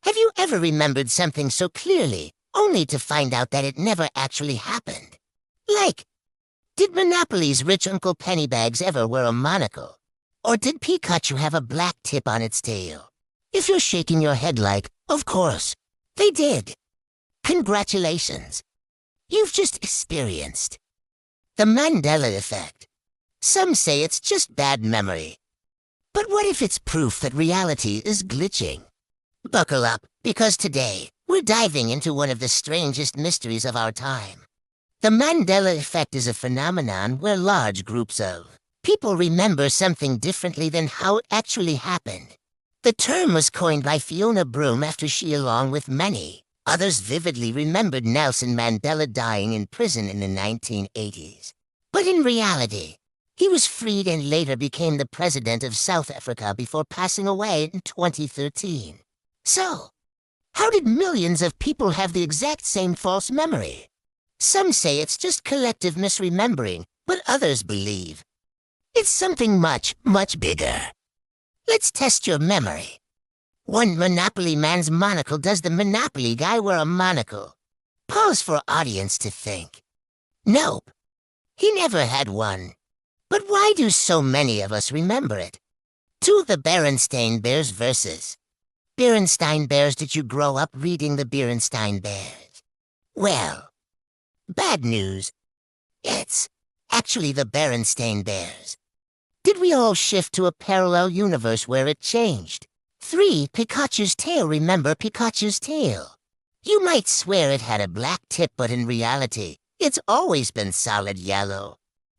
Have you ever remembered something so clearly, only to find out that it never actually happened? Like, did Monopoly's rich Uncle Pennybags ever wear a monocle? Or did Pikachu have a black tip on its tail? If you're shaking your head like, of course, they did. Congratulations. You've just experienced the Mandela Effect. Some say it's just bad memory. But what if it's proof that reality is glitching? Buckle up, because today, we're diving into one of the strangest mysteries of our time. The Mandela Effect is a phenomenon where large groups of people remember something differently than how it actually happened. The term was coined by Fiona Broome after she, along with many others, vividly remembered Nelson Mandela dying in prison in the 1980s. But in reality, he was freed and later became the president of South Africa before passing away in 2013. So, how did millions of people have the exact same false memory? Some say it's just collective misremembering, but others believe it's something much, much bigger. Let's test your memory. One Monopoly man's monocle. Does the Monopoly guy wear a monocle? Pause for audience to think. Nope. He never had one. But why do so many of us remember it? To the Berenstain Bears versus Berenstain Bears. Did you grow up reading the Berenstain Bears? Well, bad news. It's actually the Berenstain Bears. Did we all shift to a parallel universe where it changed? 3. Pikachu's tail. Remember Pikachu's tail? You might swear it had a black tip, but in reality, it's always been solid yellow.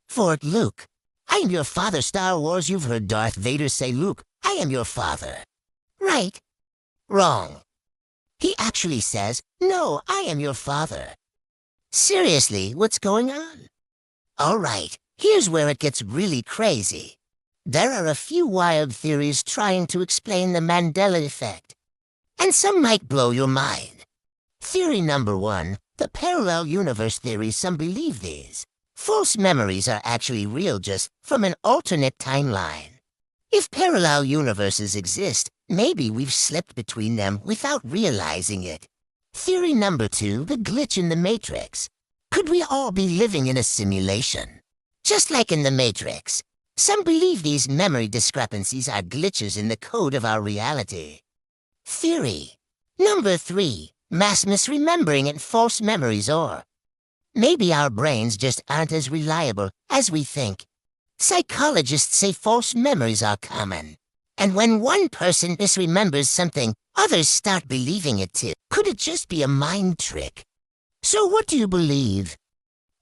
4. Luke. I am your father. Star Wars. You've heard Darth Vader say, Luke, I am your father. Right? Wrong. He actually says, no, I am your father. Seriously, what's going on? All right, here's where it gets really crazy. There are a few wild theories trying to explain the Mandela Effect, and some might blow your mind. Theory number 1, the parallel universe theory. Some believe these false memories are actually real, just from an alternate timeline. If parallel universes exist, maybe we've slipped between them without realizing it. Theory number 2, the glitch in the Matrix. Could we all be living in a simulation? Just like in the Matrix, some believe these memory discrepancies are glitches in the code of our reality. Theory number 3, mass misremembering and false memories. Or maybe our brains just aren't as reliable as we think. Psychologists say false memories are common, and when one person misremembers something, others start believing it too. Could it just be a mind trick? So what do you believe?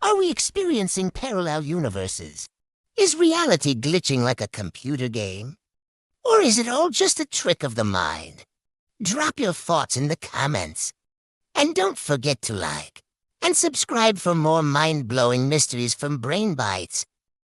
Are we experiencing parallel universes? Is reality glitching like a computer game? Or is it all just a trick of the mind? Drop your thoughts in the comments. And don't forget to like and subscribe for more mind-blowing mysteries from Brain Bites.